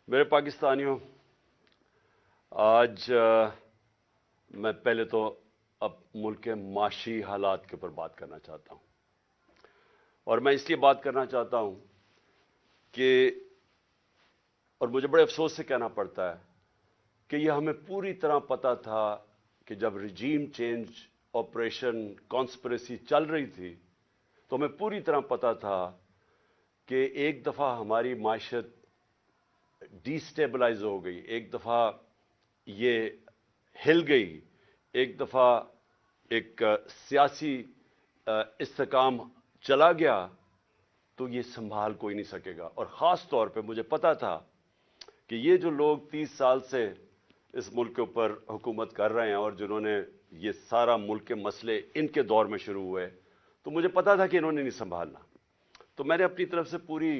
میرے پاکستانیوں، آج میں پہلے تو اب ملک کے معاشی حالات کے اوپر بات کرنا چاہتا ہوں، اور میں اس لیے بات کرنا چاہتا ہوں کہ اور مجھے بڑے افسوس سے کہنا پڑتا ہے کہ یہ ہمیں پوری طرح پتہ تھا کہ جب رجیم چینج آپریشن کانسپریسی چل رہی تھی تو ہمیں پوری طرح پتہ تھا کہ ایک دفعہ ہماری معیشت ڈی سٹیبلائز ہو گئی، ایک دفعہ یہ ہل گئی، ایک دفعہ ایک سیاسی استحکام چلا گیا تو یہ سنبھال کوئی نہیں سکے گا۔ اور خاص طور پہ مجھے پتا تھا کہ یہ جو لوگ 30 سال سے اس ملک کے اوپر حکومت کر رہے ہیں اور جنہوں نے یہ سارا ملک کے مسئلے ان کے دور میں شروع ہوئے، تو مجھے پتا تھا کہ انہوں نے نہیں سنبھالنا۔ تو میں نے اپنی طرف سے پوری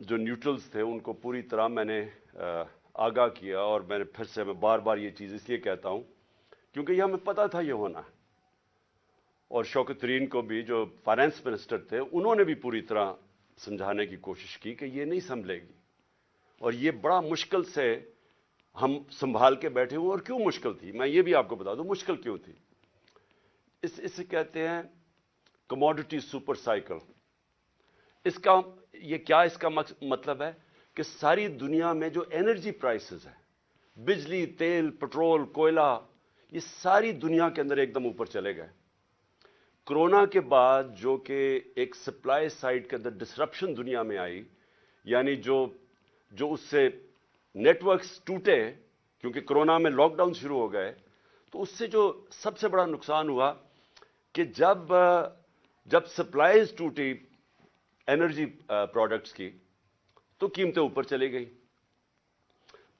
جو نیوٹرلز تھے ان کو پوری طرح میں نے آگاہ کیا، اور میں نے پھر سے بار بار یہ چیز اس لیے کہتا ہوں کیونکہ یہ ہمیں پتا تھا یہ ہونا ہے۔ اور شوکت ترین کو بھی جو فائنانس منسٹر تھے انہوں نے بھی پوری طرح سمجھانے کی کوشش کی کہ یہ نہیں سنبھلے گی، اور یہ بڑا مشکل سے ہم سنبھال کے بیٹھے ہوئے۔ اور کیوں مشکل تھی میں یہ بھی آپ کو بتا دوں مشکل کیوں تھی۔ اسے کہتے ہیں کموڈٹی سپر سائیکل۔ اس کا مطلب ہے کہ ساری دنیا میں جو انرجی پرائسز ہیں، بجلی، تیل، پٹرول، کوئلہ، یہ ساری دنیا کے اندر ایک دم اوپر چلے گئے۔ کرونا کے بعد جو کہ ایک سپلائی سائڈ کے اندر ڈسرپشن دنیا میں آئی، یعنی جو اس سے نیٹ ورکس ٹوٹے کیونکہ کرونا میں لاک ڈاؤن شروع ہو گئے، تو اس سے جو سب سے بڑا نقصان ہوا کہ جب سپلائیز ٹوٹی انرجی پروڈکٹس کی تو قیمتیں اوپر چلی گئی۔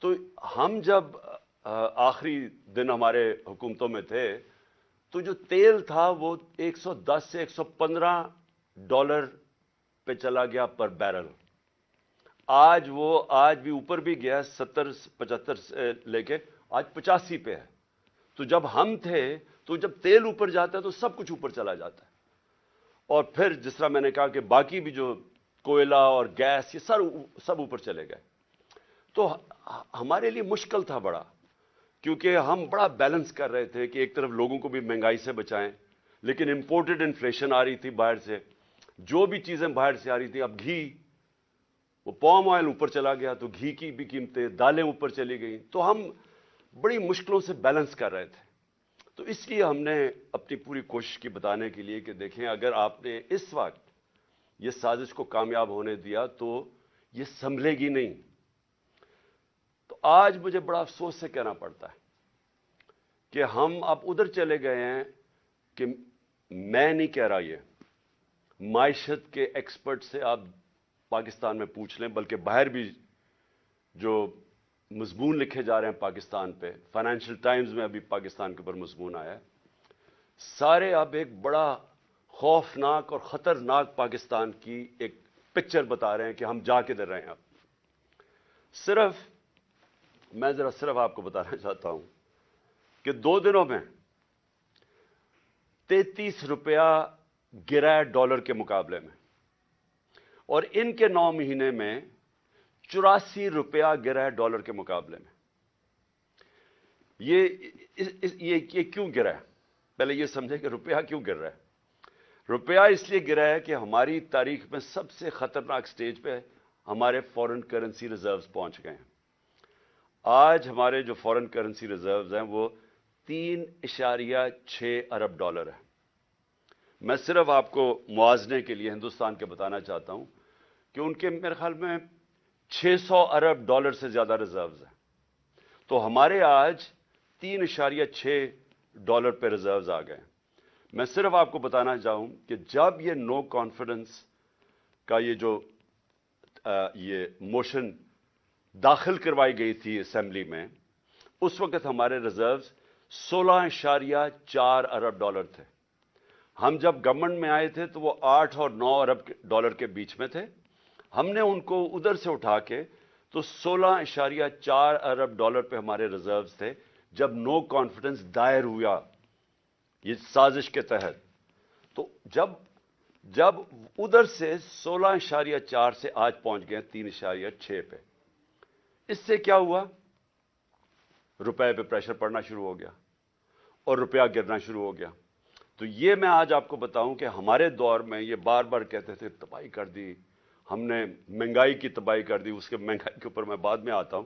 تو ہم جب آخری دن ہمارے حکومتوں میں تھے تو جو تیل تھا وہ 110 سے 115 ڈالر پہ چلا گیا پر بیرل۔ آج بھی اوپر بھی گیا، 70-75 سے لے کے آج 85 پہ ہے۔ تو جب ہم تھے تو جب تیل اوپر جاتا ہے تو سب کچھ اوپر چلا جاتا ہے، اور پھر جس طرح میں نے کہا کہ باقی بھی جو کوئلہ اور گیس یہ سب اوپر چلے گئے۔ تو ہمارے لیے مشکل تھا بڑا، کیونکہ ہم بڑا بیلنس کر رہے تھے کہ ایک طرف لوگوں کو بھی مہنگائی سے بچائیں، لیکن امپورٹڈ انفلیشن آ رہی تھی باہر سے، جو بھی چیزیں باہر سے آ رہی تھی۔ اب گھی، وہ پام آئل اوپر چلا گیا تو گھی کی بھی قیمتیں، دالیں اوپر چلی گئیں، تو ہم بڑی مشکلوں سے بیلنس کر رہے تھے۔ تو اس لیے ہم نے اپنی پوری کوشش کی بتانے کے لیے کہ دیکھیں اگر آپ نے اس وقت یہ سازش کو کامیاب ہونے دیا تو یہ سنبھلے گی نہیں۔ تو آج مجھے بڑا افسوس سے کہنا پڑتا ہے کہ ہم اب ادھر چلے گئے ہیں کہ میں نہیں کہہ رہا، یہ معیشت کے ایکسپرٹ سے آپ پاکستان میں پوچھ لیں، بلکہ باہر بھی جو مضمون لکھے جا رہے ہیں پاکستان پہ، فائنینشیل ٹائمز میں ابھی پاکستان کے اوپر مضمون آیا ہے، سارے اب ایک بڑا خوفناک اور خطرناک پاکستان کی ایک پکچر بتا رہے ہیں کہ ہم جا کدھر رہے ہیں۔ اب میں صرف آپ کو بتانا چاہتا ہوں کہ 2 دنوں میں 33 روپیہ گرا ہے ڈالر کے مقابلے میں، اور ان کے 9 مہینے میں 84 روپیہ گرا ہے ڈالر کے مقابلے میں۔ یہ کیوں گرا ہے؟ پہلے یہ سمجھیں کہ روپیہ کیوں گر رہا ہے۔ روپیہ اس لیے گرا ہے کہ ہماری تاریخ میں سب سے خطرناک سٹیج پہ ہمارے فورن کرنسی ریزروز پہنچ گئے ہیں۔ آج ہمارے جو فورن کرنسی ریزروز ہیں وہ 3.6 ارب ڈالر ہے۔ میں صرف آپ کو موازنے کے لیے ہندوستان کے بتانا چاہتا ہوں کہ ان کے میرے خیال میں 600 ارب ڈالر سے زیادہ ریزروز ہیں، تو ہمارے آج 3.6 ڈالر پہ ریزروز آ گئے۔ میں صرف آپ کو بتانا چاہوں کہ جب یہ نو کانفیڈنس کا یہ موشن داخل کروائی گئی تھی اسمبلی میں، اس وقت ہمارے ریزروز 16.4 ارب ڈالر تھے۔ ہم جب گورنمنٹ میں آئے تھے تو وہ 8 اور 9 ارب ڈالر کے بیچ میں تھے۔ ہم نے ان کو ادھر سے اٹھا کے تو 16.4 ارب ڈالر پہ ہمارے ریزروز تھے جب نو کانفیڈنس دائر ہوا یہ سازش کے تحت۔ تو جب جب ادھر سے 16.4 سے آج پہنچ گئے 3.6 پہ، اس سے کیا ہوا؟ روپے پہ پریشر پڑنا شروع ہو گیا اور روپیہ گرنا شروع ہو گیا۔ تو یہ میں آج آپ کو بتاؤں کہ ہمارے دور میں یہ بار بار کہتے تھے تباہی کر دی ہم نے، مہنگائی کی تباہی کر دی، اس کے مہنگائی کے اوپر میں بعد میں آتا ہوں،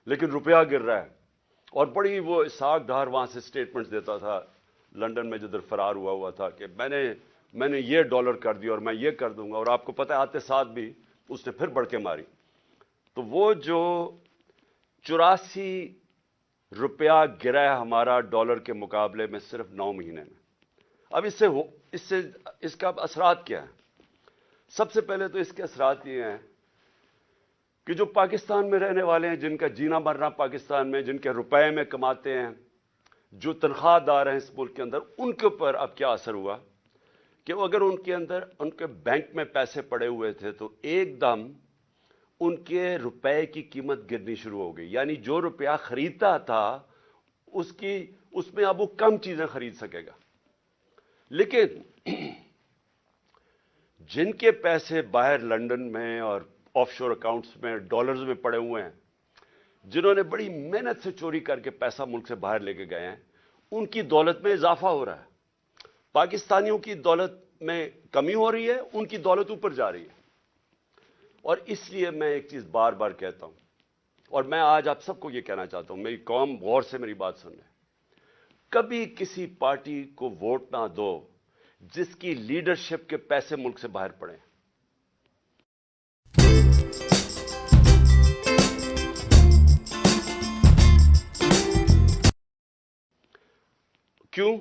لیکن روپیہ گر رہا ہے۔ اور بڑی وہ اسحاق ڈار وہاں سے سٹیٹمنٹس دیتا تھا لنڈن میں جدھر فرار ہوا تھا کہ میں نے یہ ڈالر کر دیا اور میں یہ کر دوں گا، اور آپ کو پتہ ہے آتے ساتھ بھی اس نے پھر بڑھ کے ماری۔ تو وہ جو 84 روپیہ گرا ہے ہمارا ڈالر کے مقابلے میں صرف 9 مہینے میں۔ اب اس کا اثرات کیا ہے؟ سب سے پہلے تو اس کے اثرات یہ ہیں کہ جو پاکستان میں رہنے والے ہیں، جن کا جینا مرنا پاکستان میں، جن کے روپے میں کماتے ہیں، جو تنخواہ دار ہیں اس ملک کے اندر، ان کے اوپر اب کیا اثر ہوا کہ اگر ان کے بینک میں پیسے پڑے ہوئے تھے تو ایک دم ان کے روپے کی قیمت گرنی شروع ہو گئی۔ یعنی جو روپیہ خریدتا تھا اس میں اب وہ کم چیزیں خرید سکے گا۔ لیکن جن کے پیسے باہر لنڈن میں اور آف شور اکاؤنٹس میں ڈالرز میں پڑے ہوئے ہیں، جنہوں نے بڑی محنت سے چوری کر کے پیسہ ملک سے باہر لے کے گئے ہیں، ان کی دولت میں اضافہ ہو رہا ہے۔ پاکستانیوں کی دولت میں کمی ہو رہی ہے، ان کی دولت اوپر جا رہی ہے۔ اور اس لیے میں ایک چیز بار بار کہتا ہوں، اور میں آج آپ سب کو یہ کہنا چاہتا ہوں، میری قوم غور سے میری بات سن لے، کبھی کسی پارٹی کو ووٹ نہ دو جس کی لیڈرشپ کے پیسے ملک سے باہر پڑے۔ کیوں؟